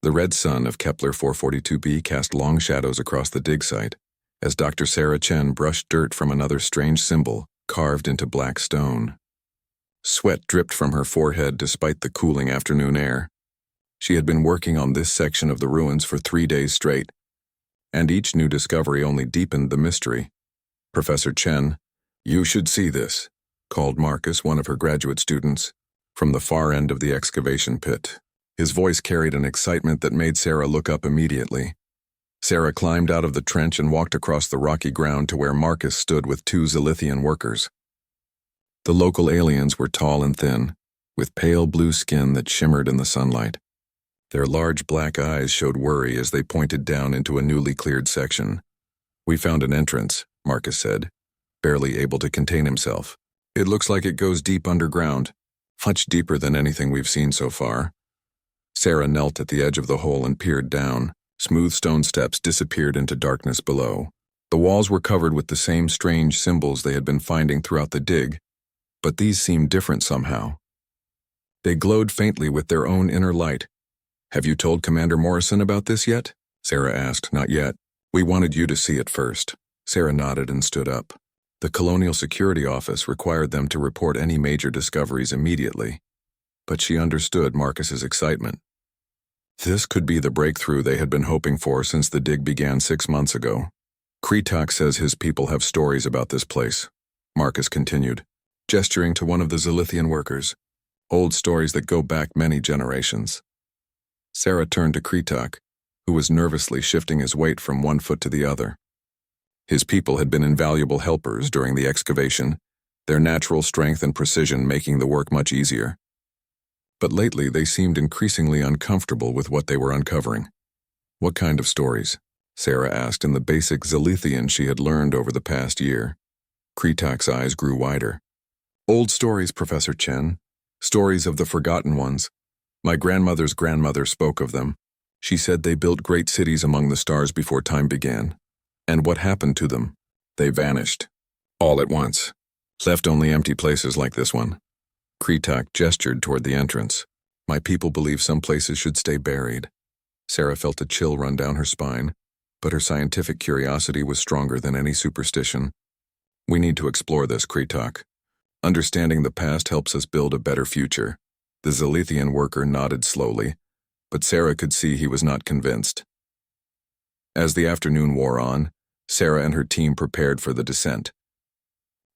The red sun of Kepler 442b cast long shadows across the dig site, as Dr. Sarah Chen brushed dirt from another strange symbol carved into black stone. Sweat dripped from her forehead despite the cooling afternoon air. She had been working on this section of the ruins for 3 days straight, and each new discovery only deepened the mystery. Professor Chen, "You should see this," called Marcus, one of her graduate students, from the far end of the excavation pit. His voice carried an excitement that made Sarah look up immediately. Sarah climbed out of the trench and walked across the rocky ground to where Marcus stood with 2 Zilithian workers. The local aliens were tall and thin, with pale blue skin that shimmered in the sunlight. Their large black eyes showed worry as they pointed down into a newly cleared section. "We found an entrance," Marcus said, barely able to contain himself. "It looks like it goes deep underground, much deeper than anything we've seen so far." Sarah knelt at the edge of the hole and peered down. Smooth stone steps disappeared into darkness below. The walls were covered with the same strange symbols they had been finding throughout the dig, but these seemed different somehow. They glowed faintly with their own inner light. "Have you told Commander Morrison about this yet?" Sarah asked. "Not yet. We wanted you to see it first." Sarah nodded and stood up. The Colonial Security Office required them to report any major discoveries immediately, but she understood Marcus's excitement. This could be the breakthrough they had been hoping for since the dig began 6 months ago. "Kretak says his people have stories about this place," Marcus continued, gesturing to one of the Zilithian workers. "Old stories that go back many generations." Sarah turned to Kretak, who was nervously shifting his weight from one foot to the other. His people had been invaluable helpers during the excavation, their natural strength and precision making the work much easier. But lately they seemed increasingly uncomfortable with what they were uncovering. "What kind of stories?" Sarah asked in the basic Zilithian she had learned over the past year. Kretak's eyes grew wider. "Old stories, Professor Chen. Stories of the forgotten ones. My grandmother's grandmother spoke of them. She said they built great cities among the stars before time began. And what happened to them? They vanished. All at once. Left only empty places like this one." Kretak gestured toward the entrance. "My people believe some places should stay buried." Sarah felt a chill run down her spine, but her scientific curiosity was stronger than any superstition. "We need to explore this, Kretak. Understanding the past helps us build a better future." The Zilithian worker nodded slowly, but Sarah could see he was not convinced. As the afternoon wore on, Sarah and her team prepared for the descent.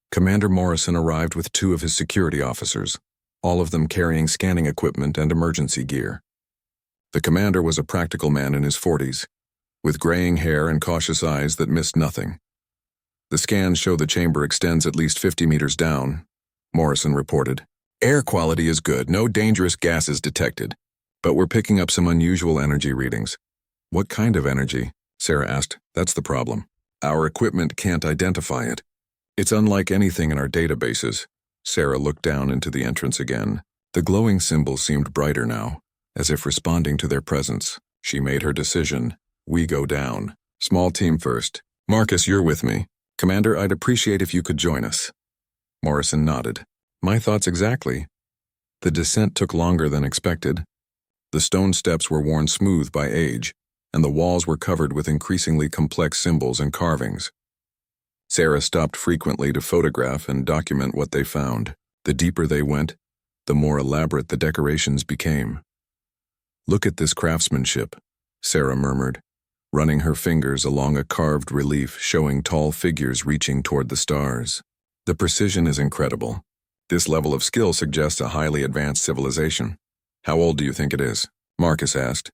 Commander Morrison arrived with 2 of his security officers, all of them carrying scanning equipment and emergency gear. The commander was a practical man in his 40s, with graying hair and cautious eyes that missed nothing. "The scans show the chamber extends at least 50 meters down," Morrison reported. "Air quality is good, no dangerous gases detected, but we're picking up some unusual energy readings." "What kind of energy?" Sarah asked. "That's the problem. Our equipment can't identify it. It's unlike anything in our databases." Sarah looked down into the entrance again. The glowing symbol seemed brighter now, as if responding to their presence. She made her decision. "We go down. Small team first. Marcus, you're with me. Commander, I'd appreciate if you could join us." Morrison nodded. "My thoughts exactly." The descent took longer than expected. The stone steps were worn smooth by age, and the walls were covered with increasingly complex symbols and carvings. Sarah stopped frequently to photograph and document what they found. The deeper they went, the more elaborate the decorations became. "Look at this craftsmanship," Sarah murmured, running her fingers along a carved relief showing tall figures reaching toward the stars. "The precision is incredible. This level of skill suggests a highly advanced civilization." "How old do you think it is?" Marcus asked.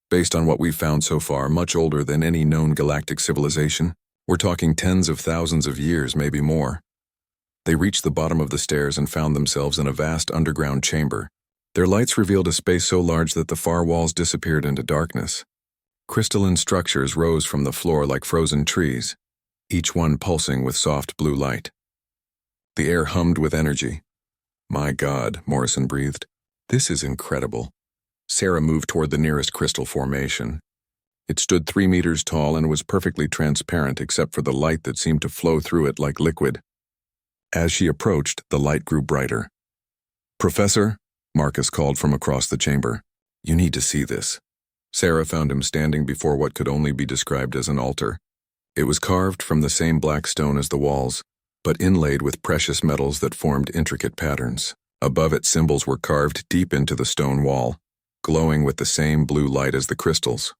"Based on what we've found so far, much older than any known galactic civilization. We're talking tens of thousands of years, maybe more." They reached the bottom of the stairs and found themselves in a vast underground chamber. Their lights revealed a space so large that the far walls disappeared into darkness. Crystalline structures rose from the floor like frozen trees, each one pulsing with soft blue light. The air hummed with energy. "My God," Morrison breathed. "This is incredible." Sarah moved toward the nearest crystal formation. It stood 3 meters tall and was perfectly transparent except for the light that seemed to flow through it like liquid. As she approached, the light grew brighter. "Professor," Marcus called from across the chamber, "you need to see this." Sarah found him standing before what could only be described as an altar. It was carved from the same black stone as the walls, but inlaid with precious metals that formed intricate patterns. Above it, symbols were carved deep into the stone wall, glowing with the same blue light as the crystals.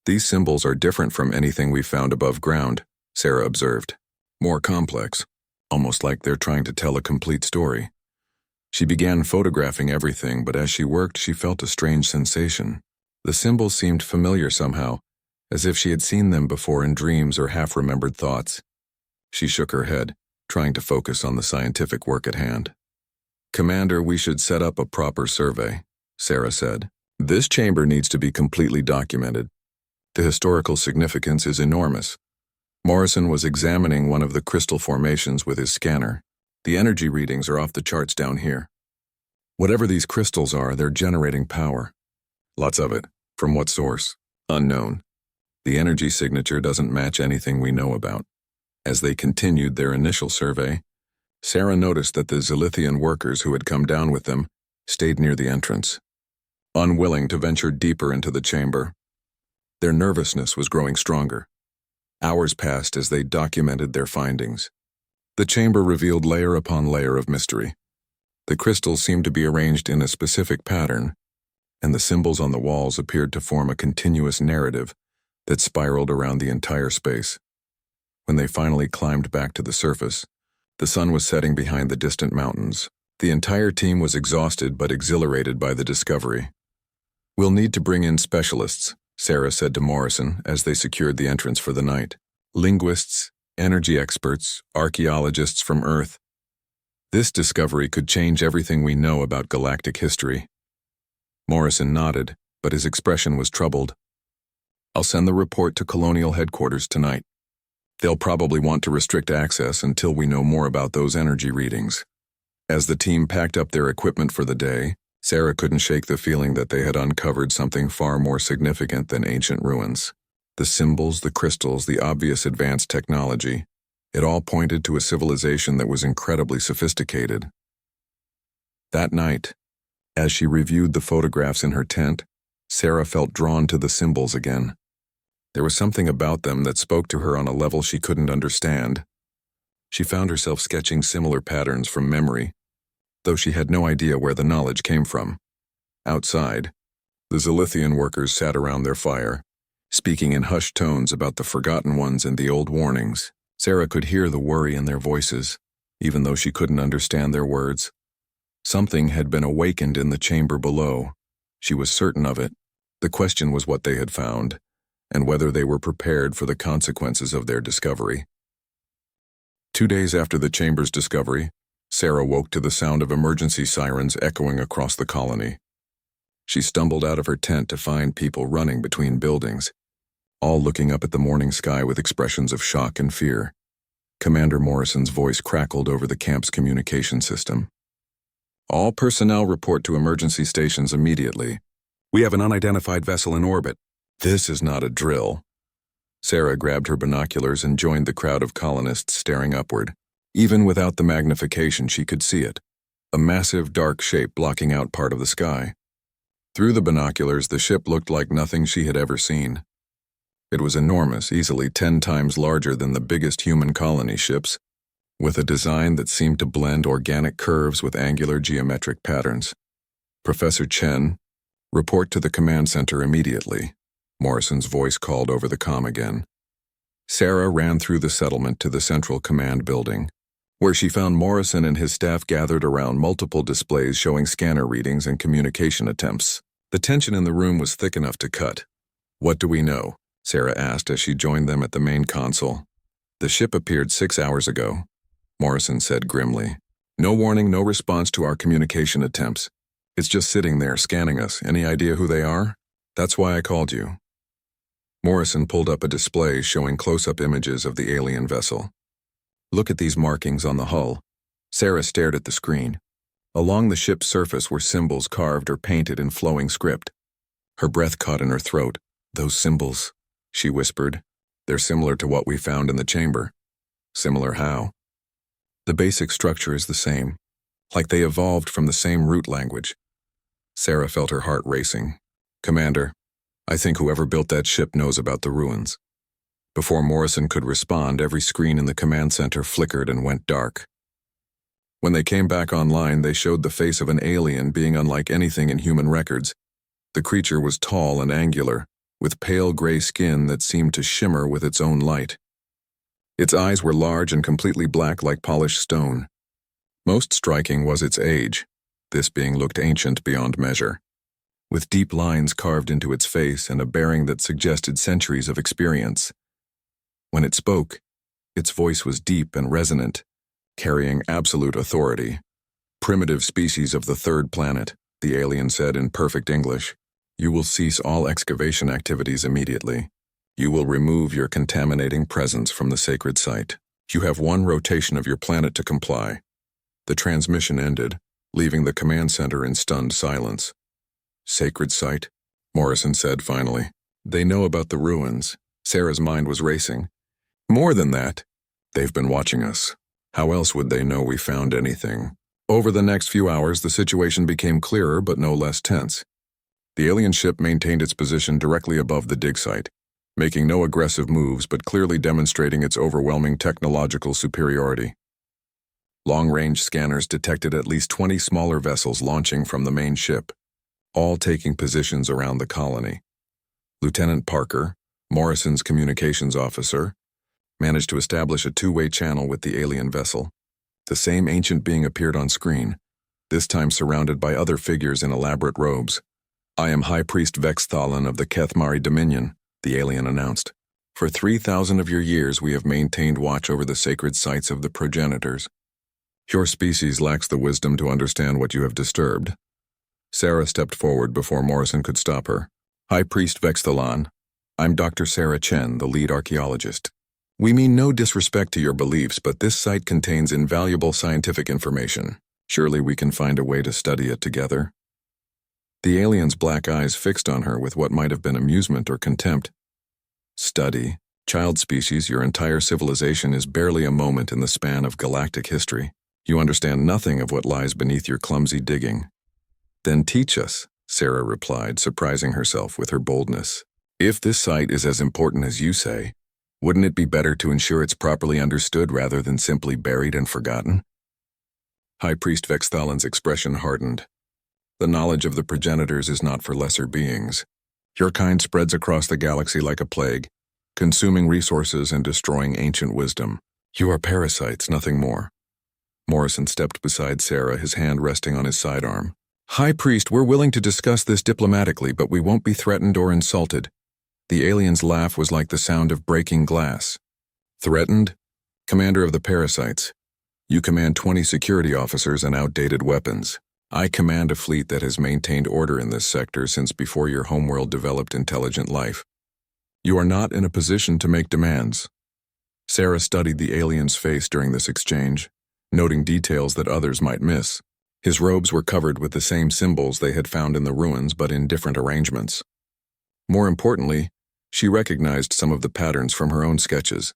These symbols are different from anything we've found above ground, Sarah observed. More complex, almost like they're trying to tell a complete story. She began photographing everything, but as she worked, she felt a strange sensation. The symbols seemed familiar somehow, as if she had seen them before in dreams or half-remembered thoughts. She shook her head, trying to focus on the scientific work at hand. "Commander, we should set up a proper survey," Sarah said. "This chamber needs to be completely documented. The historical significance is enormous." Morrison was examining one of the crystal formations with his scanner. "The energy readings are off the charts down here. Whatever these crystals are, they're generating power. Lots of it. From what source? Unknown. The energy signature doesn't match anything we know about." As they continued their initial survey, Sarah noticed that the Zilithian workers who had come down with them stayed near the entrance, unwilling to venture deeper into the chamber. Their nervousness was growing stronger. Hours passed as they documented their findings. The chamber revealed layer upon layer of mystery. The crystals seemed to be arranged in a specific pattern, and the symbols on the walls appeared to form a continuous narrative that spiraled around the entire space. When they finally climbed back to the surface, the sun was setting behind the distant mountains. The entire team was exhausted but exhilarated by the discovery. "We'll need to bring in specialists," Sarah said to Morrison as they secured the entrance for the night. "Linguists, energy experts, archaeologists from Earth. This discovery could change everything we know about galactic history." Morrison nodded, but his expression was troubled. "I'll send the report to Colonial Headquarters tonight. They'll probably want to restrict access until we know more about those energy readings." As the team packed up their equipment for the day, Sarah couldn't shake the feeling that they had uncovered something far more significant than ancient ruins. The symbols, the crystals, the obvious advanced technology, it all pointed to a civilization that was incredibly sophisticated. That night, as she reviewed the photographs in her tent, Sarah felt drawn to the symbols again. There was something about them that spoke to her on a level she couldn't understand. She found herself sketching similar patterns from memory, though she had no idea where the knowledge came from. Outside, the Zilithian workers sat around their fire, speaking in hushed tones about the forgotten ones and the old warnings. Sarah could hear the worry in their voices, even though she couldn't understand their words. Something had been awakened in the chamber below. She was certain of it. The question was what they had found, and whether they were prepared for the consequences of their discovery. 2 days after the chamber's discovery, Sarah woke to the sound of emergency sirens echoing across the colony. She stumbled out of her tent to find people running between buildings, all looking up at the morning sky with expressions of shock and fear. Commander Morrison's voice crackled over the camp's communication system. "All personnel report to emergency stations immediately. We have an unidentified vessel in orbit." "This is not a drill." Sarah grabbed her binoculars and joined the crowd of colonists staring upward. Even without the magnification, she could see it, a massive dark shape blocking out part of the sky. Through the binoculars, the ship looked like nothing she had ever seen. It was enormous, easily 10 times larger than the biggest human colony ships, with a design that seemed to blend organic curves with angular geometric patterns. "Professor Chen, report to the command center immediately," Morrison's voice called over the comm again. Sarah ran through the settlement to the central command building, where she found Morrison and his staff gathered around multiple displays showing scanner readings and communication attempts. The tension in the room was thick enough to cut. "What do we know?" Sarah asked as she joined them at the main console. "The ship appeared 6 hours ago," Morrison said grimly. "No warning, no response to our communication attempts. It's just sitting there scanning us. Any idea who they are? That's why I called you." Morrison pulled up a display showing close-up images of the alien vessel. "Look at these markings on the hull." Sarah stared at the screen. Along the ship's surface were symbols carved or painted in flowing script. Her breath caught in her throat. "Those symbols," she whispered. "They're similar to what we found in the chamber." "Similar how?" "The basic structure is the same, like they evolved from the same root language." Sarah felt her heart racing. "Commander, I think whoever built that ship knows about the ruins. Before Morrison could respond, every screen in the command center flickered and went dark. When they came back online, they showed the face of an alien being unlike anything in human records. The creature was tall and angular, with pale gray skin that seemed to shimmer with its own light. Its eyes were large and completely black like polished stone. Most striking was its age, this being looked ancient beyond measure, with deep lines carved into its face and a bearing that suggested centuries of experience. When it spoke, its voice was deep and resonant, carrying absolute authority. "Primitive species of the third planet," the alien said in perfect English. "You will cease all excavation activities immediately. You will remove your contaminating presence from the sacred site. You have one rotation of your planet to comply." The transmission ended, leaving the command center in stunned silence. "Sacred site?" Morrison said finally. "They know about the ruins." Sarah's mind was racing. "More than that. They've been watching us. How else would they know we found anything?" Over the next few hours, the situation became clearer but no less tense. The alien ship maintained its position directly above the dig site, making no aggressive moves but clearly demonstrating its overwhelming technological superiority. Long-range scanners detected at least 20 smaller vessels launching from the main ship, all taking positions around the colony. Lieutenant Parker, Morrison's communications officer, managed to establish a two-way channel with the alien vessel. The same ancient being appeared on screen, this time surrounded by other figures in elaborate robes. "I am High Priest Vexthalan of the Kethmari Dominion," the alien announced. "For 3,000 of your years we have maintained watch over the sacred sites of the progenitors. Your species lacks the wisdom to understand what you have disturbed." Sarah stepped forward before Morrison could stop her. "High Priest Vexthalan, I'm Dr. Sarah Chen, the lead archaeologist. We mean no disrespect to your beliefs, but this site contains invaluable scientific information. Surely we can find a way to study it together." The alien's black eyes fixed on her with what might have been amusement or contempt. "Study? Child species, your entire civilization is barely a moment in the span of galactic history. You understand nothing of what lies beneath your clumsy digging." "Then teach us," Sarah replied, surprising herself with her boldness. "If this site is as important as you say, wouldn't it be better to ensure it's properly understood rather than simply buried and forgotten?" High Priest Vexthalan's expression hardened. "The knowledge of the progenitors is not for lesser beings. Your kind spreads across the galaxy like a plague, consuming resources and destroying ancient wisdom. You are parasites, nothing more." Morrison stepped beside Sarah, his hand resting on his sidearm. "High Priest, we're willing to discuss this diplomatically, but we won't be threatened or insulted." The alien's laugh was like the sound of breaking glass. "Threatened? Commander of the parasites, you command 20 security officers and outdated weapons. I command a fleet that has maintained order in this sector since before your homeworld developed intelligent life. You are not in a position to make demands." Sarah studied the alien's face during this exchange, noting details that others might miss. His robes were covered with the same symbols they had found in the ruins, but in different arrangements. More importantly, she recognized some of the patterns from her own sketches,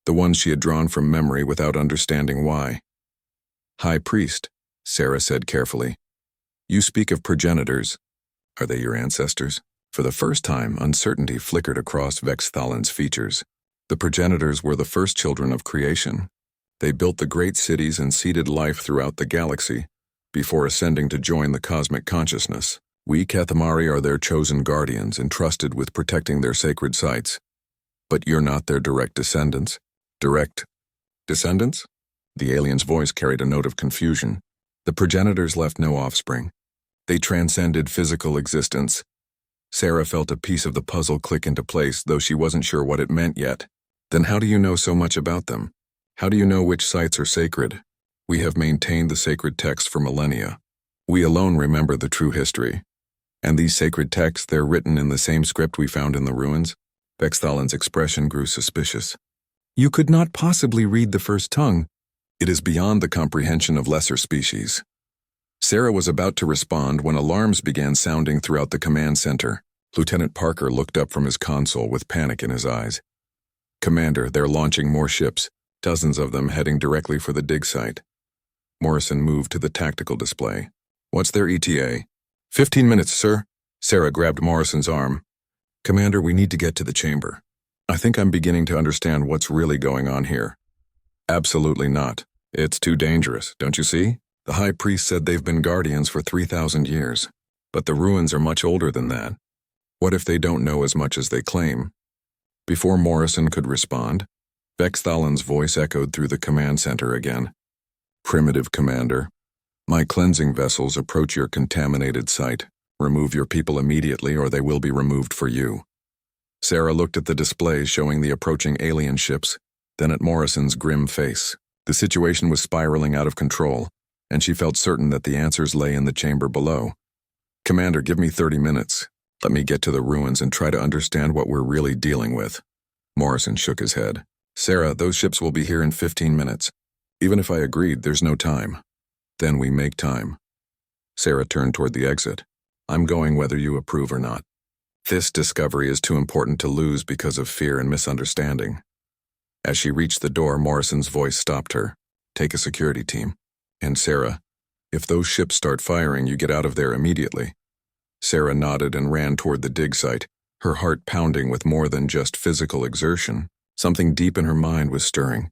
the ones she had drawn from memory without understanding why. "High Priest," Sarah said carefully, "you speak of progenitors. Are they your ancestors?" For the first time, uncertainty flickered across Vexthalan's features. The progenitors were the first children of creation. They built the great cities and seeded life throughout the galaxy, before ascending to join the cosmic consciousness. We Kethmari are their chosen guardians, entrusted with protecting their sacred sites. But you're not their direct descendants. Direct descendants? The alien's voice carried a note of confusion. The progenitors left no offspring. They transcended physical existence. Sarah felt a piece of the puzzle click into place, though she wasn't sure what it meant yet. Then how do you know so much about them? How do you know which sites are sacred? We have maintained the sacred text for millennia. We alone remember the true history. And these sacred texts, they're written in the same script we found in the ruins? Vexthalan's expression grew suspicious. You could not possibly read the first tongue. It is beyond the comprehension of lesser species. Sarah was about to respond when alarms began sounding throughout the command center. Lieutenant Parker looked up from his console with panic in his eyes. Commander, they're launching more ships, dozens of them heading directly for the dig site. Morrison moved to the tactical display. What's their ETA? 15 minutes, sir. Sarah grabbed Morrison's arm. Commander, we need to get to the chamber. I think I'm beginning to understand what's really going on here. Absolutely not. It's too dangerous, don't you see? The High Priest said they've been guardians for 3,000 years, but the ruins are much older than that. What if they don't know as much as they claim? Before Morrison could respond, Vexthalen's voice echoed through the command center again. Primitive Commander, my cleansing vessels approach your contaminated site. Remove your people immediately or they will be removed for you. Sarah looked at the displays showing the approaching alien ships, then at Morrison's grim face. The situation was spiraling out of control, and she felt certain that the answers lay in the chamber below. Commander, give me 30 minutes. Let me get to the ruins and try to understand what we're really dealing with. Morrison shook his head. Sarah, those ships will be here in 15 minutes. Even if I agreed, there's no time. Then we make time. Sarah turned toward the exit. I'm going whether you approve or not. This discovery is too important to lose because of fear and misunderstanding. As she reached the door, Morrison's voice stopped her. Take a security team. And Sarah, if those ships start firing, you get out of there immediately. Sarah nodded and ran toward the dig site, her heart pounding with more than just physical exertion. Something deep in her mind was stirring.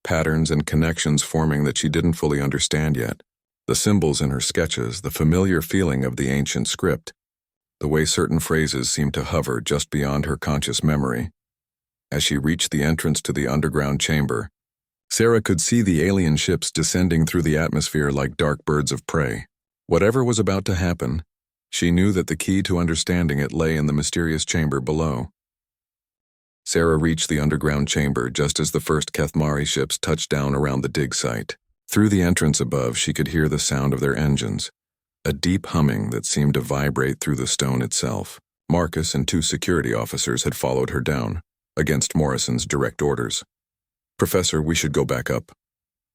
Patterns and connections forming that she didn't fully understand yet. The symbols in her sketches, the familiar feeling of the ancient script. The way certain phrases seemed to hover just beyond her conscious memory. As she reached the entrance to the underground chamber, Sarah could see the alien ships descending through the atmosphere like dark birds of prey. Whatever was about to happen, she knew that the key to understanding it lay in the mysterious chamber below. Sarah reached the underground chamber just as the first Kethmari ships touched down around the dig site. Through the entrance above, she could hear the sound of their engines, a deep humming that seemed to vibrate through the stone itself. Marcus and 2 security officers had followed her down, against Morrison's direct orders. Professor, we should go back up,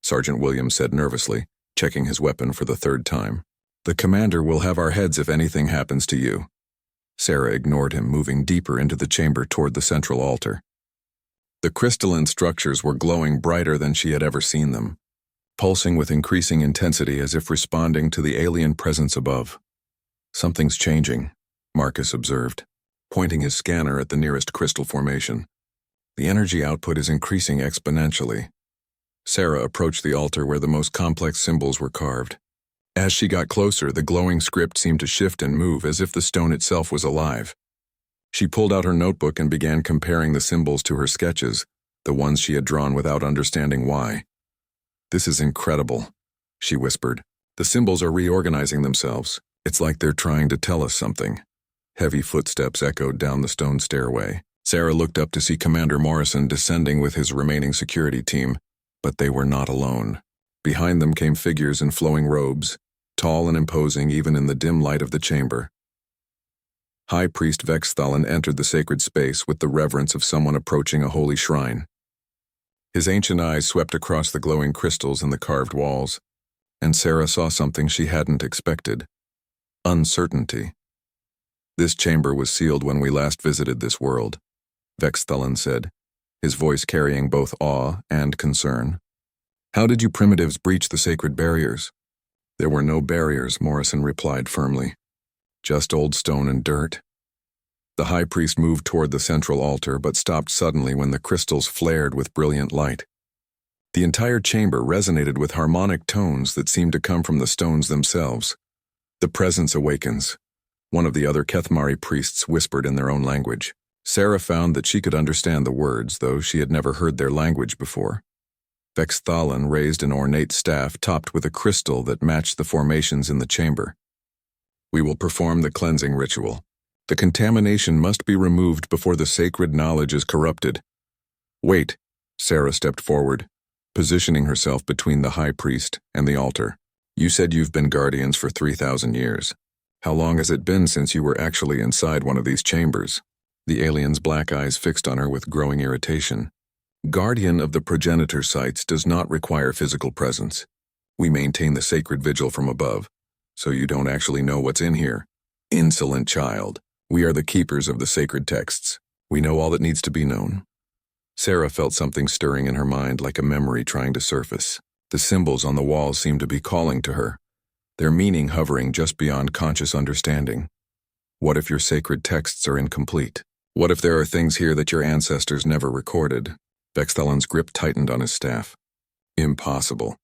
Sergeant Williams said nervously, checking his weapon for the 3rd time. The commander will have our heads if anything happens to you. Sarah ignored him, moving deeper into the chamber toward the central altar. The crystalline structures were glowing brighter than she had ever seen them, pulsing with increasing intensity as if responding to the alien presence above. Something's changing, Marcus observed, pointing his scanner at the nearest crystal formation. The energy output is increasing exponentially. Sarah approached the altar where the most complex symbols were carved. As she got closer, the glowing script seemed to shift and move as if the stone itself was alive. She pulled out her notebook and began comparing the symbols to her sketches, the ones she had drawn without understanding why. This is incredible, she whispered. The symbols are reorganizing themselves. It's like they're trying to tell us something. Heavy footsteps echoed down the stone stairway. Sarah looked up to see Commander Morrison descending with his remaining security team, but they were not alone. Behind them came figures in flowing robes, tall and imposing even in the dim light of the chamber. High Priest Vexthalen entered the sacred space with the reverence of someone approaching a holy shrine. His ancient eyes swept across the glowing crystals in the carved walls, and Sarah saw something she hadn't expected. Uncertainty. This chamber was sealed when we last visited this world, Vexthalen said, his voice carrying both awe and concern. How did you primitives breach the sacred barriers? There were no barriers, Morrison replied firmly. Just old stone and dirt. The high priest moved toward the central altar but stopped suddenly when the crystals flared with brilliant light. The entire chamber resonated with harmonic tones that seemed to come from the stones themselves. The presence awakens, one of the other Kethmari priests whispered in their own language. Sarah found that she could understand the words, though she had never heard their language before. Vexthalen raised an ornate staff topped with a crystal that matched the formations in the chamber. We will perform the cleansing ritual. The contamination must be removed before the sacred knowledge is corrupted. Wait, Sarah stepped forward, positioning herself between the high priest and the altar. You said you've been guardians for 3,000 years. How long has it been since you were actually inside one of these chambers? The alien's black eyes fixed on her with growing irritation. Guardian of the progenitor sites does not require physical presence. We maintain the sacred vigil from above, so you don't actually know what's in here. Insolent child. We are the keepers of the sacred texts. We know all that needs to be known. Sarah felt something stirring in her mind like a memory trying to surface. The symbols on the walls seemed to be calling to her, their meaning hovering just beyond conscious understanding. What if your sacred texts are incomplete? What if there are things here that your ancestors never recorded? Vexthalen's grip tightened on his staff. Impossible.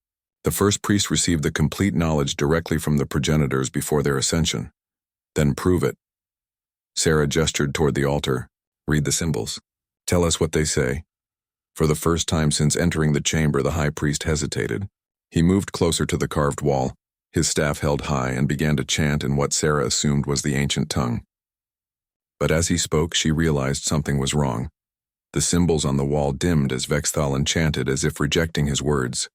The first priest received the complete knowledge directly from the progenitors before their ascension. Then prove it. Sarah gestured toward the altar. Read the symbols. Tell us what they say. For the first time since entering the chamber, the high priest hesitated. He moved closer to the carved wall, his staff held high, and began to chant in what Sarah assumed was the ancient tongue. But as he spoke, she realized something was wrong. The symbols on the wall dimmed as Vexthalen chanted, as if rejecting his words.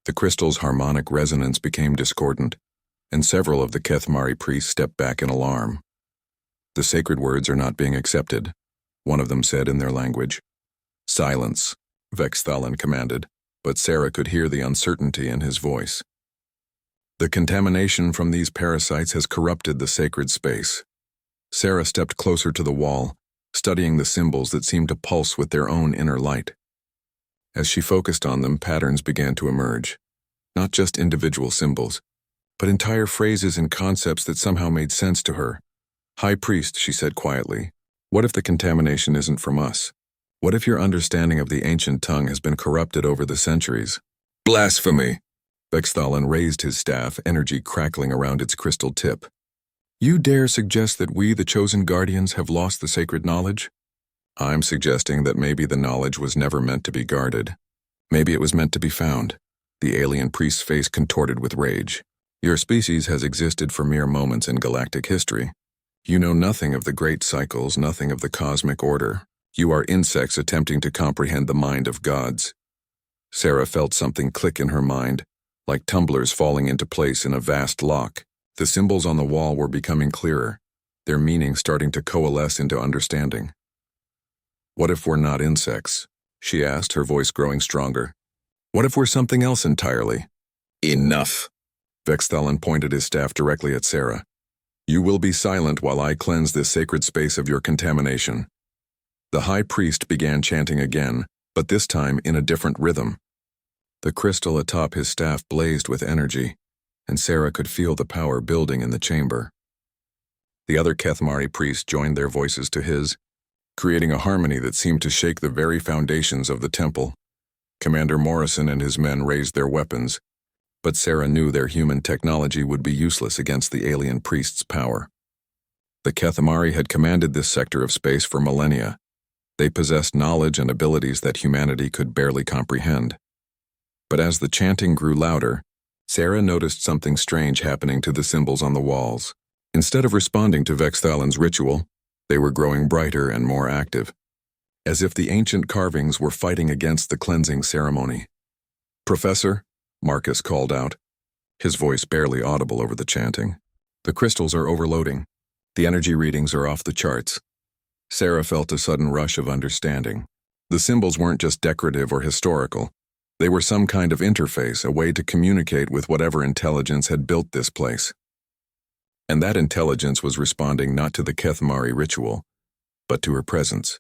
The crystal's harmonic resonance became discordant, and several of the Kethmari priests stepped back in alarm. The sacred words are not being accepted, one of them said in their language. Silence, Vexthalen commanded, but Sarah could hear the uncertainty in his voice. The contamination from these parasites has corrupted the sacred space. Sarah stepped closer to the wall, studying the symbols that seemed to pulse with their own inner light. As she focused on them, patterns began to emerge. Not just individual symbols, but entire phrases and concepts that somehow made sense to her. High Priest, she said quietly, what if the contamination isn't from us? What if your understanding of the ancient tongue has been corrupted over the centuries? Blasphemy! Vexthalen raised his staff, energy crackling around its crystal tip. You dare suggest that we, the chosen guardians, have lost the sacred knowledge? I'm suggesting that maybe the knowledge was never meant to be guarded. Maybe it was meant to be found. The alien priest's face contorted with rage. Your species has existed for mere moments in galactic history. You know nothing of the great cycles, nothing of the cosmic order. You are insects attempting to comprehend the mind of gods. Sarah felt something click in her mind, like tumblers falling into place in a vast lock. The symbols on the wall were becoming clearer, their meaning starting to coalesce into understanding. What if we're not insects? She asked, her voice growing stronger. What if we're something else entirely? Enough! Vexthalen pointed his staff directly at Sarah. You will be silent while I cleanse this sacred space of your contamination. The high priest began chanting again, but this time in a different rhythm. The crystal atop his staff blazed with energy, and Sarah could feel the power building in the chamber. The other Kethmari priests joined their voices to his, creating a harmony that seemed to shake the very foundations of the temple. Commander Morrison and his men raised their weapons, but Sarah knew their human technology would be useless against the alien priest's power. The Kethmari had commanded this sector of space for millennia. They possessed knowledge and abilities that humanity could barely comprehend. But as the chanting grew louder, Sarah noticed something strange happening to the symbols on the walls. Instead of responding to Vexthalen's ritual, they were growing brighter and more active, as if the ancient carvings were fighting against the cleansing ceremony. Professor, Marcus called out, his voice barely audible over the chanting. The crystals are overloading. The energy readings are off the charts. Sarah felt a sudden rush of understanding. The symbols weren't just decorative or historical. They were some kind of interface, a way to communicate with whatever intelligence had built this place. And that intelligence was responding not to the Kethmari ritual, but to her presence.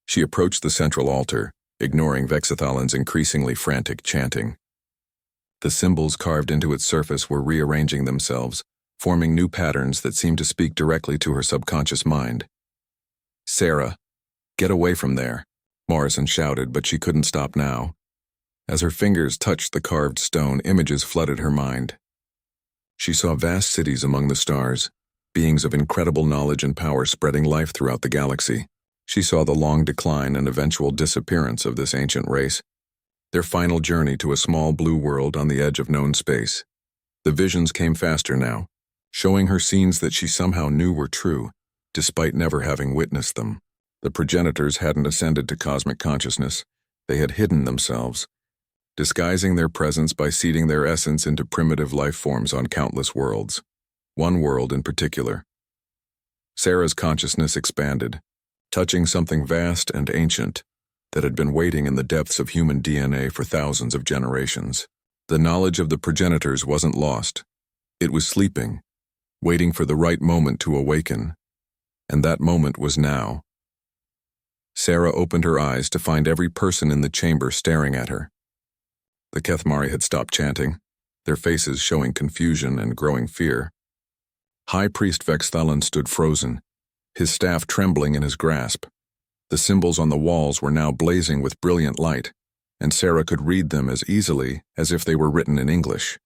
She approached the central altar, ignoring Vexthalen's increasingly frantic chanting. The symbols carved into its surface were rearranging themselves, forming new patterns that seemed to speak directly to her subconscious mind. Sarah, get away from there, Morrison shouted, but she couldn't stop now. As her fingers touched the carved stone, images flooded her mind. She saw vast cities among the stars, beings of incredible knowledge and power spreading life throughout the galaxy. She saw the long decline and eventual disappearance of this ancient race, their final journey to a small blue world on the edge of known space. The visions came faster now, showing her scenes that she somehow knew were true, despite never having witnessed them. The progenitors hadn't ascended to cosmic consciousness. They had hidden themselves, disguising their presence by seeding their essence into primitive life forms on countless worlds. One world in particular. Sarah's consciousness expanded, touching something vast and ancient that had been waiting in the depths of human DNA for thousands of generations. The knowledge of the progenitors wasn't lost. It was sleeping, waiting for the right moment to awaken. And that moment was now. Sarah opened her eyes to find every person in the chamber staring at her. The Kethmari had stopped chanting, their faces showing confusion and growing fear. High Priest Vexthalan stood frozen, his staff trembling in his grasp. The symbols on the walls were now blazing with brilliant light, and Sarah could read them as easily as if they were written in English.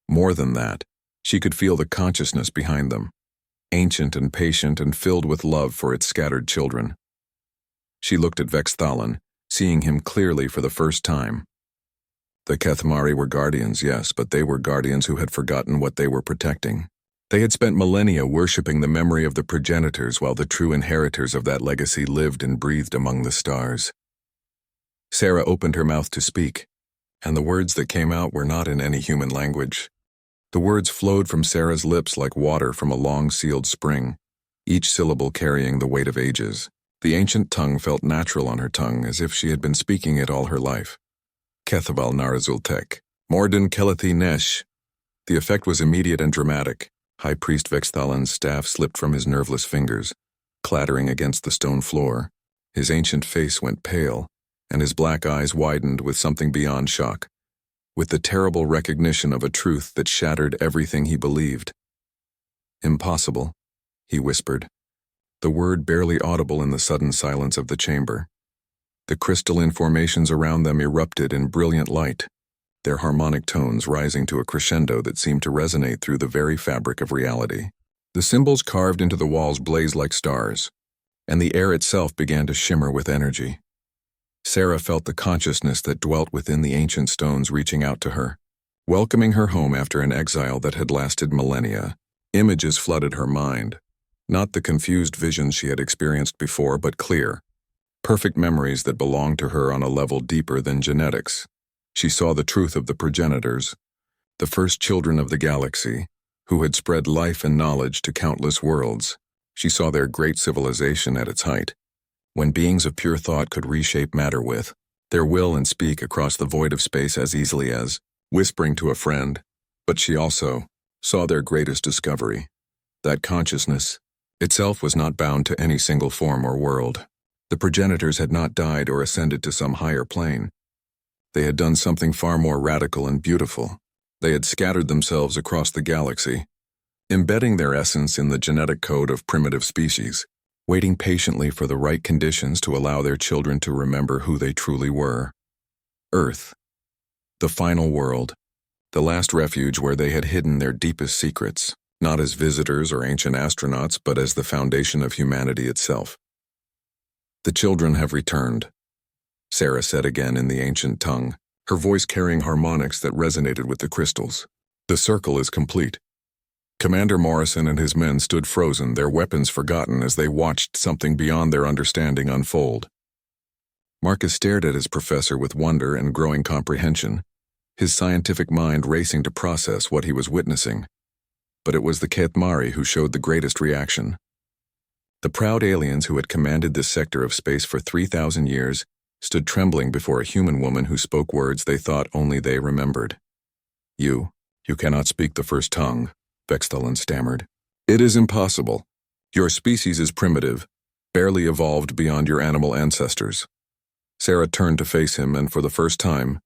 More than that, she could feel the consciousness behind them, ancient and patient and filled with love for its scattered children. She looked at Vexthalan, seeing him clearly for the first time. The Kethmari were guardians, yes, but they were guardians who had forgotten what they were protecting. They had spent millennia worshipping the memory of the progenitors while the true inheritors of that legacy lived and breathed among the stars. Sarah opened her mouth to speak, and the words that came out were not in any human language. The words flowed from Sarah's lips like water from a long-sealed spring, each syllable carrying the weight of ages. The ancient tongue felt natural on her tongue, as if she had been speaking it all her life. Kethabal Narazultek, Morden Kelathi Nesh. The effect was immediate and dramatic. High Priest Vexthalan's staff slipped from his nerveless fingers, clattering against the stone floor. His ancient face went pale, and his black eyes widened with something beyond shock, with the terrible recognition of a truth that shattered everything he believed. Impossible, he whispered, the word barely audible in the sudden silence of the chamber. The crystalline formations around them erupted in brilliant light, their harmonic tones rising to a crescendo that seemed to resonate through the very fabric of reality. The symbols carved into the walls blazed like stars, and the air itself began to shimmer with energy. Sarah felt the consciousness that dwelt within the ancient stones reaching out to her, welcoming her home after an exile that had lasted millennia. Images flooded her mind, not the confused visions she had experienced before, but clear, perfect memories that belonged to her on a level deeper than genetics. She saw the truth of the progenitors, the first children of the galaxy, who had spread life and knowledge to countless worlds. She saw their great civilization at its height, when beings of pure thought could reshape matter with their will and speak across the void of space as easily as whispering to a friend. But she also saw their greatest discovery, that consciousness itself was not bound to any single form or world. The progenitors had not died or ascended to some higher plane. They had done something far more radical and beautiful. They had scattered themselves across the galaxy, embedding their essence in the genetic code of primitive species, waiting patiently for the right conditions to allow their children to remember who they truly were. Earth, the final world, the last refuge where they had hidden their deepest secrets, not as visitors or ancient astronauts, but as the foundation of humanity itself. The children have returned, Sarah said again in the ancient tongue, her voice carrying harmonics that resonated with the crystals. The circle is complete. Commander Morrison and his men stood frozen, their weapons forgotten as they watched something beyond their understanding unfold. Marcus stared at his professor with wonder and growing comprehension, his scientific mind racing to process what he was witnessing. But it was the Kethmari who showed the greatest reaction. The proud aliens who had commanded this sector of space for 3,000 years stood trembling before a human woman who spoke words they thought only they remembered. You cannot speak the first tongue," Vexthalan stammered. "It is impossible. Your species is primitive, barely evolved beyond your animal ancestors." Sarah turned to face him, and for the first time,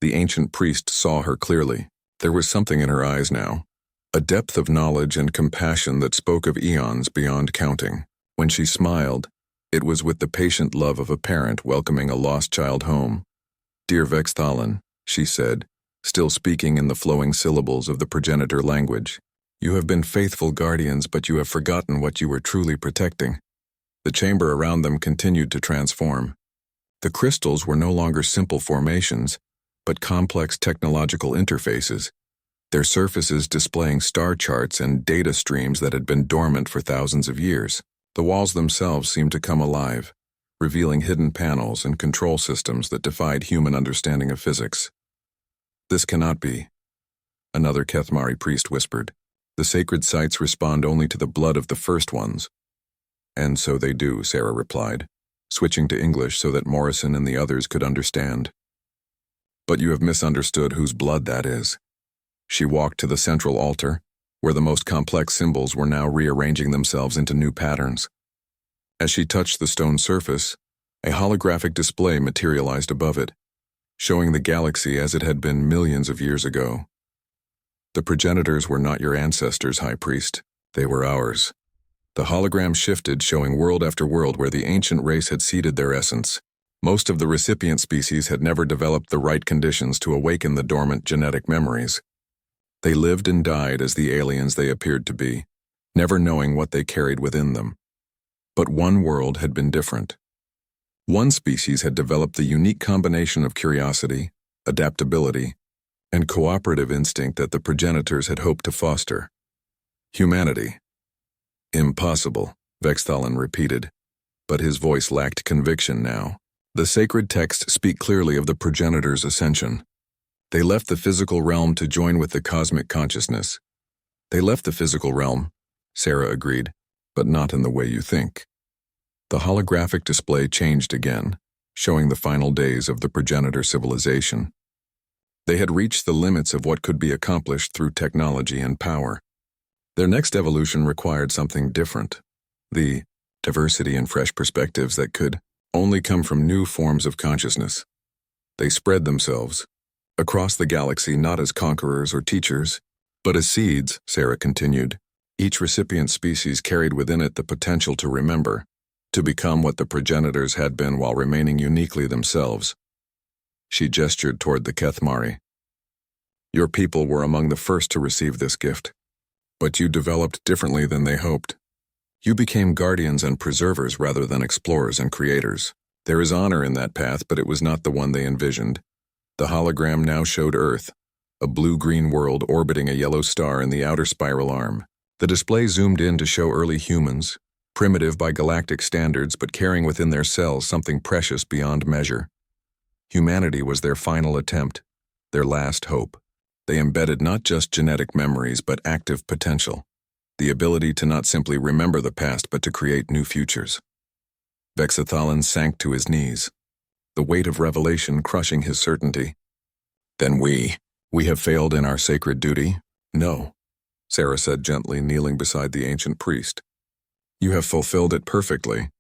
the ancient priest saw her clearly. There was something in her eyes now, a depth of knowledge and compassion that spoke of eons beyond counting. When she smiled, it was with the patient love of a parent welcoming a lost child home. "Dear Vexthalan," she said, still speaking in the flowing syllables of the progenitor language, "you have been faithful guardians, but you have forgotten what you were truly protecting." The chamber around them continued to transform. The crystals were no longer simple formations, but complex technological interfaces, their surfaces displaying star charts and data streams that had been dormant for thousands of years. The walls themselves seemed to come alive, revealing hidden panels and control systems that defied human understanding of physics. "This cannot be," another Kethmari priest whispered. "The sacred sites respond only to the blood of the first ones." "And so they do," Sarah replied, switching to English so that Morrison and the others could understand. "But you have misunderstood whose blood that is." She walked to the central altar, where the most complex symbols were now rearranging themselves into new patterns. As she touched the stone surface, a holographic display materialized above it, showing the galaxy as it had been millions of years ago. "The progenitors were not your ancestors, High Priest," They were ours. The hologram shifted, showing world after world where the ancient race had seeded their essence. Most of the recipient species had never developed the right conditions to awaken the dormant genetic memories. They lived and died as the aliens they appeared to be, never knowing what they carried within them. But one world had been different. One species had developed the unique combination of curiosity, adaptability, and cooperative instinct that the progenitors had hoped to foster. Humanity. Impossible, Vexthalin repeated, but his voice lacked conviction now. The sacred texts speak clearly of the progenitors' ascension. They left the physical realm to join with the cosmic consciousness. They left the physical realm, Sarah agreed, but not in the way you think. The holographic display changed again, showing the final days of the progenitor civilization. They had reached the limits of what could be accomplished through technology and power. Their next evolution required something different, the diversity and fresh perspectives that could only come from new forms of consciousness. They spread themselves across the galaxy not as conquerors or teachers, but as seeds, Sarah continued. Each recipient species carried within it the potential to remember, to become what the progenitors had been while remaining uniquely themselves. She gestured toward the Kethmari. Your people were among the first to receive this gift, but you developed differently than they hoped. You became guardians and preservers rather than explorers and creators. There is honor in that path, but it was not the one they envisioned. The hologram now showed Earth, a blue-green world orbiting a yellow star in the outer spiral arm. The display zoomed in to show early humans, primitive by galactic standards but carrying within their cells something precious beyond measure. Humanity was their final attempt, their last hope. They embedded not just genetic memories but active potential, the ability to not simply remember the past but to create new futures. Vexthalin sank to his knees, the weight of revelation crushing his certainty. Then we have failed in our sacred duty? No, Sarah said gently, kneeling beside the ancient priest. You have fulfilled it perfectly.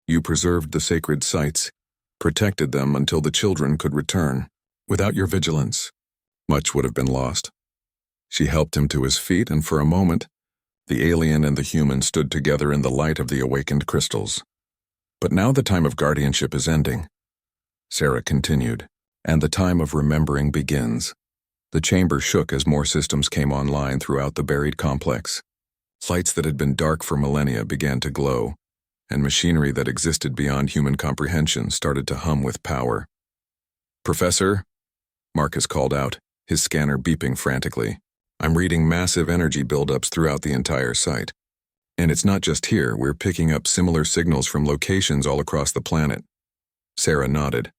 You preserved the sacred sites, protected them until the children could return. Without your vigilance, much would have been lost. She helped him to his feet, and for a moment, the alien and the human stood together in the light of the awakened crystals. But now the time of guardianship is ending, Sarah continued, and the time of remembering begins. The chamber shook as more systems came online throughout the buried complex. Lights that had been dark for millennia began to glow, and machinery that existed beyond human comprehension started to hum with power. Professor, Marcus called out, his scanner beeping frantically. I'm reading massive energy buildups throughout the entire site. And it's not just here, we're picking up similar signals from locations all across the planet. Sarah nodded.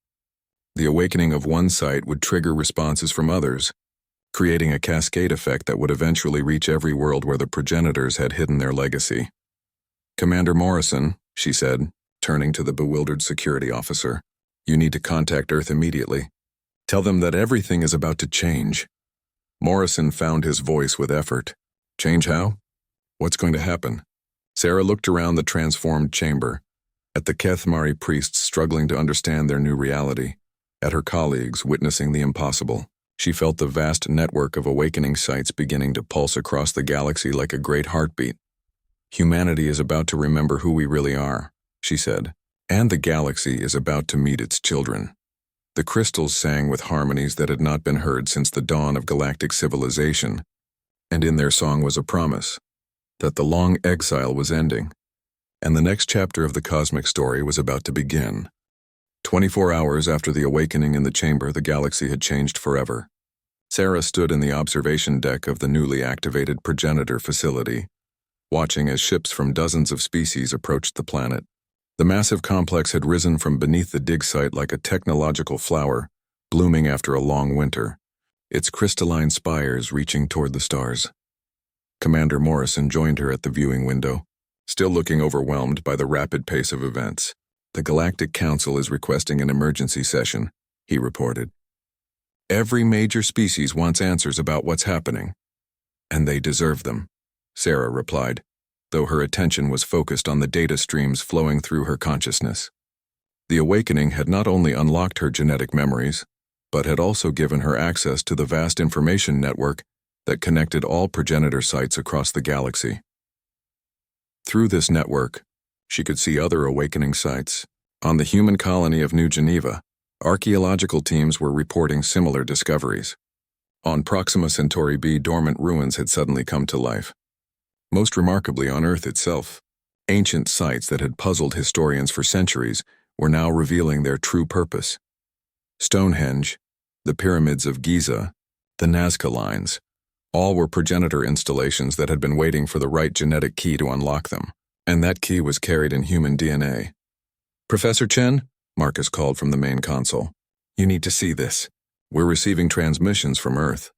The awakening of one site would trigger responses from others, creating a cascade effect that would eventually reach every world where the progenitors had hidden their legacy. Commander Morrison, she said, turning to the bewildered security officer, you need to contact Earth immediately. Tell them that everything is about to change. Morrison found his voice with effort. Change how? What's going to happen? Sarah looked around the transformed chamber, at the Kethmari priests struggling to understand their new reality, at her colleagues witnessing the impossible. She felt the vast network of awakening sites beginning to pulse across the galaxy like a great heartbeat. Humanity is about to remember who we really are, she said, and the galaxy is about to meet its children. The crystals sang with harmonies that had not been heard since the dawn of galactic civilization, and in their song was a promise that the long exile was ending, and the next chapter of the cosmic story was about to begin. 24 hours after the awakening in the chamber, the galaxy had changed forever. Sarah stood in the observation deck of the newly activated progenitor facility, watching as ships from dozens of species approached the planet. The massive complex had risen from beneath the dig site like a technological flower, blooming after a long winter, its crystalline spires reaching toward the stars. Commander Morrison joined her at the viewing window, still looking overwhelmed by the rapid pace of events. The Galactic Council is requesting an emergency session, he reported. Every major species wants answers about what's happening. And they deserve them, Sarah replied, though her attention was focused on the data streams flowing through her consciousness. The awakening had not only unlocked her genetic memories, but had also given her access to the vast information network that connected all progenitor sites across the galaxy. Through this network, she could see other awakening sites. On the human colony of New Geneva, archaeological teams were reporting similar discoveries. On Proxima Centauri B, dormant ruins had suddenly come to life. Most remarkably, on Earth itself, ancient sites that had puzzled historians for centuries were now revealing their true purpose. Stonehenge, the pyramids of Giza, the Nazca lines, all were progenitor installations that had been waiting for the right genetic key to unlock them, and that key was carried in human DNA. "Professor Chen," Marcus called from the main console. "You need to see this. We're receiving transmissions from Earth."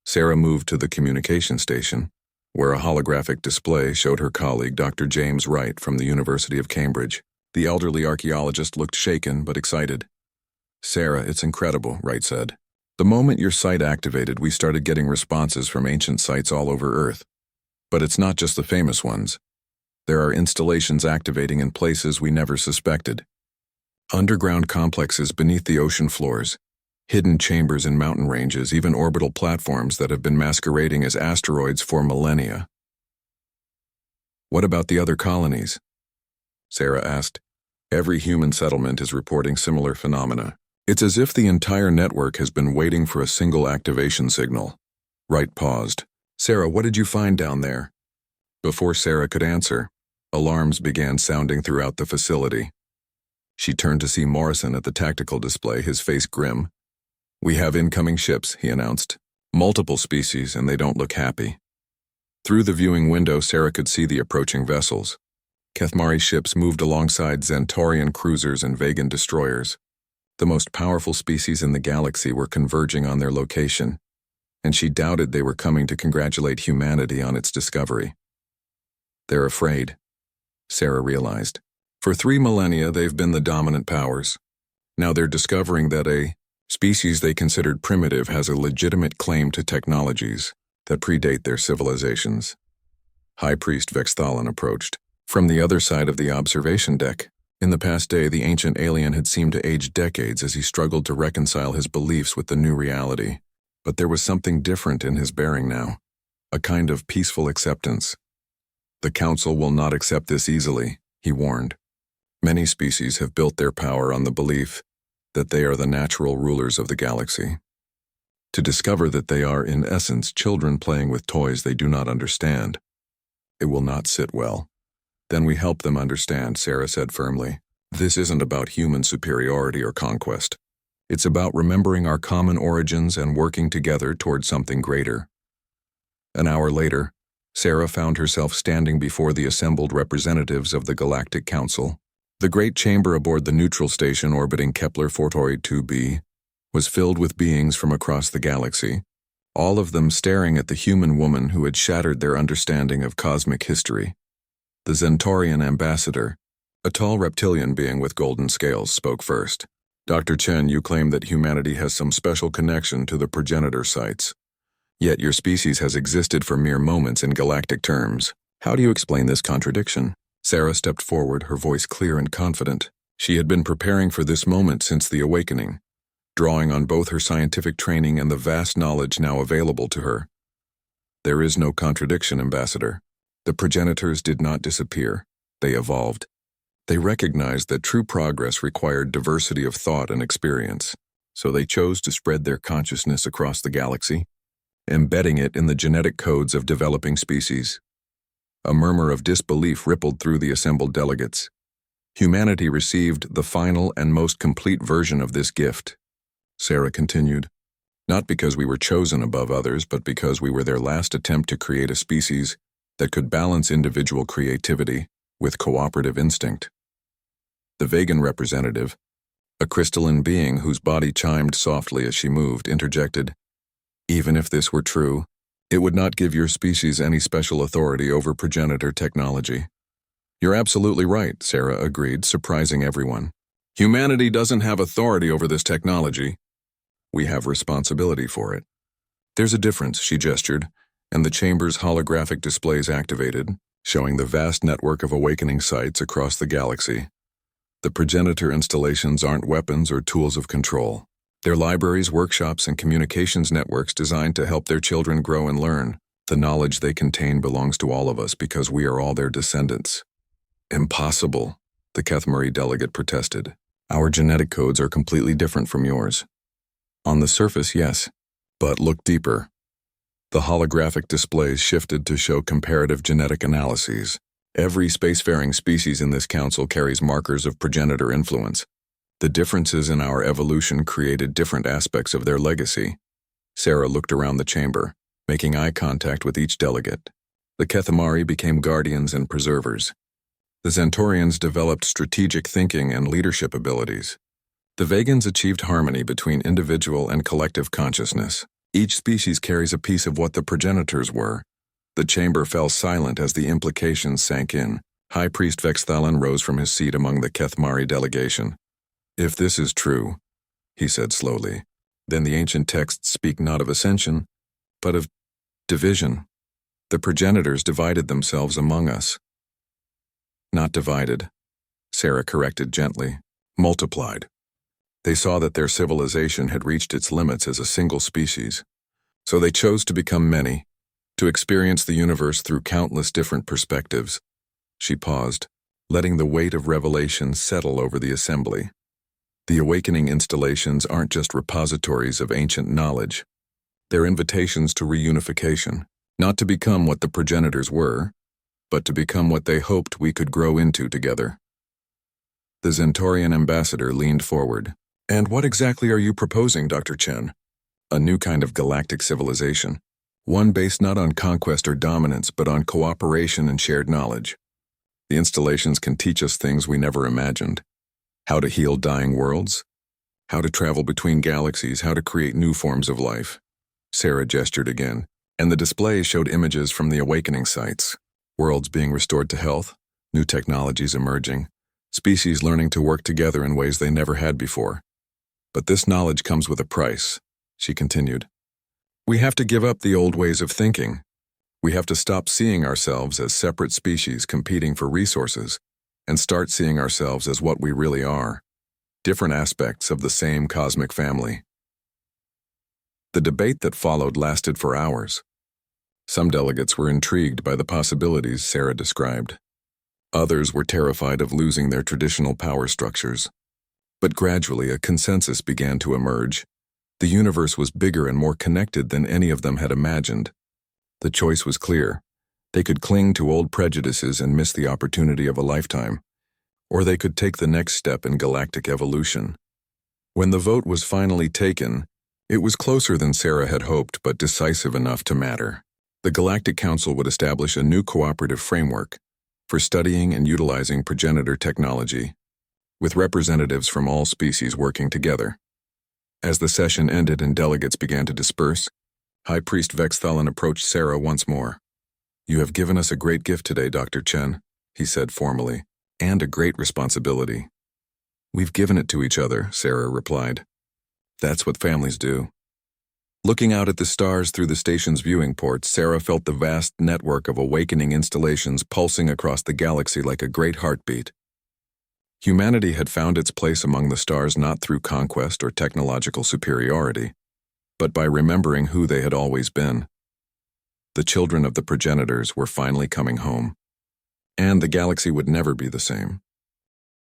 Sarah moved to the communication station, where a holographic display showed her colleague Dr. James Wright from the University of Cambridge. The elderly archaeologist looked shaken but excited. "Sarah, it's incredible," Wright said. "The moment your site activated, we started getting responses from ancient sites all over Earth. But it's not just the famous ones. There are installations activating in places we never suspected. Underground complexes beneath the ocean floors, hidden chambers in mountain ranges, even orbital platforms that have been masquerading as asteroids for millennia." "What about the other colonies?" Sarah asked. "Every human settlement is reporting similar phenomena. It's as if the entire network has been waiting for a single activation signal." Wright paused. "Sarah, what did you find down there?" Before Sarah could answer, alarms began sounding throughout the facility. She turned to see Morrison at the tactical display, his face grim. "We have incoming ships," he announced. "Multiple species, and they don't look happy." Through the viewing window, Sarah could see the approaching vessels. Kethmari ships moved alongside Xantorian cruisers and Vegan destroyers. The most powerful species in the galaxy were converging on their location, and she doubted they were coming to congratulate humanity on its discovery. "They're afraid," Sarah realized. For 3 millennia, they've been the dominant powers. Now they're discovering that a species they considered primitive has a legitimate claim to technologies that predate their civilizations. High Priest Vexthalan approached from the other side of the observation deck. In the past day, the ancient alien had seemed to age decades as he struggled to reconcile his beliefs with the new reality. But there was something different in his bearing now, a kind of peaceful acceptance. "The Council will not accept this easily," he warned. "Many species have built their power on the belief that they are the natural rulers of the galaxy. To discover that they are, in essence, children playing with toys they do not understand, it will not sit well." "Then we help them understand," Sarah said firmly. "This isn't about human superiority or conquest. It's about remembering our common origins and working together toward something greater." An hour later, Sarah found herself standing before the assembled representatives of the Galactic Council. The great chamber aboard the neutral station orbiting Kepler-422 2b was filled with beings from across the galaxy, all of them staring at the human woman who had shattered their understanding of cosmic history. The Xantorian ambassador, a tall reptilian being with golden scales, spoke first. "Dr. Chen, you claim that humanity has some special connection to the progenitor sites. Yet your species has existed for mere moments in galactic terms. How do you explain this contradiction?" Sarah stepped forward, her voice clear and confident. She had been preparing for this moment since the awakening, drawing on both her scientific training and the vast knowledge now available to her. "There is no contradiction, Ambassador. The progenitors did not disappear. They evolved. They recognized that true progress required diversity of thought and experience, so they chose to spread their consciousness across the galaxy, embedding it in the genetic codes of developing species." A murmur of disbelief rippled through the assembled delegates. Humanity received the final and most complete version of this gift. Sarah continued, "Not because we were chosen above others, but because we were their last attempt to create a species that could balance individual creativity with cooperative instinct." The Vegan representative, a crystalline being whose body chimed softly as she moved, interjected, "Even if this were true, it would not give your species any special authority over progenitor technology." "You're absolutely right," Sarah agreed, surprising everyone. "Humanity doesn't have authority over this technology. We have responsibility for it." "There's a difference," she gestured, and the chamber's holographic displays activated, showing the vast network of awakening sites across the galaxy. The progenitor installations aren't weapons or tools of control. They're libraries, workshops, and communications networks designed to help their children grow and learn. The knowledge they contain belongs to all of us because we are all their descendants. Impossible, the Kethmari delegate protested. Our genetic codes are completely different from yours. On the surface, yes, but look deeper. The holographic displays shifted to show comparative genetic analyses. Every spacefaring species in this council carries markers of progenitor influence. The differences in our evolution created different aspects of their legacy. Sarah looked around the chamber, making eye contact with each delegate. The Kethmari became guardians and preservers. The Xantorians developed strategic thinking and leadership abilities. The Vegans achieved harmony between individual and collective consciousness. Each species carries a piece of what the progenitors were. The chamber fell silent as the implications sank in. High Priest Vexthalan rose from his seat among the Kethmari delegation. If this is true, he said slowly, then the ancient texts speak not of ascension, but of division. The progenitors divided themselves among us. Not divided, Sarah corrected gently, multiplied. They saw that their civilization had reached its limits as a single species. So they chose to become many, to experience the universe through countless different perspectives. She paused, letting the weight of revelation settle over the assembly. The awakening installations aren't just repositories of ancient knowledge. They're invitations to reunification, not to become what the progenitors were, but to become what they hoped we could grow into together. The Xantorian ambassador leaned forward. And what exactly are you proposing, Dr. Chen? A new kind of galactic civilization. One based not on conquest or dominance, but on cooperation and shared knowledge. The installations can teach us things we never imagined. How to heal dying worlds, how to travel between galaxies, how to create new forms of life. Sarah gestured again, and the display showed images from the awakening sites. Worlds being restored to health, new technologies emerging, species learning to work together in ways they never had before. But this knowledge comes with a price, she continued. We have to give up the old ways of thinking. We have to stop seeing ourselves as separate species competing for resources and start seeing ourselves as what we really are, different aspects of the same cosmic family. The debate that followed lasted for hours. Some delegates were intrigued by the possibilities Sarah described. Others were terrified of losing their traditional power structures. But gradually a consensus began to emerge. The universe was bigger and more connected than any of them had imagined. The choice was clear. They could cling to old prejudices and miss the opportunity of a lifetime, or they could take the next step in galactic evolution. When the vote was finally taken, it was closer than Sarah had hoped, but decisive enough to matter. The Galactic Council would establish a new cooperative framework for studying and utilizing progenitor technology, with representatives from all species working together. As the session ended and delegates began to disperse, High Priest Vexthalan approached Sarah once more. You have given us a great gift today, Dr. Chen, he said formally, and a great responsibility. We've given it to each other, Sarah replied. That's what families do. Looking out at the stars through the station's viewing ports, Sarah felt the vast network of awakening installations pulsing across the galaxy like a great heartbeat. Humanity had found its place among the stars not through conquest or technological superiority, but by remembering who they had always been. The children of the progenitors were finally coming home, and the galaxy would never be the same.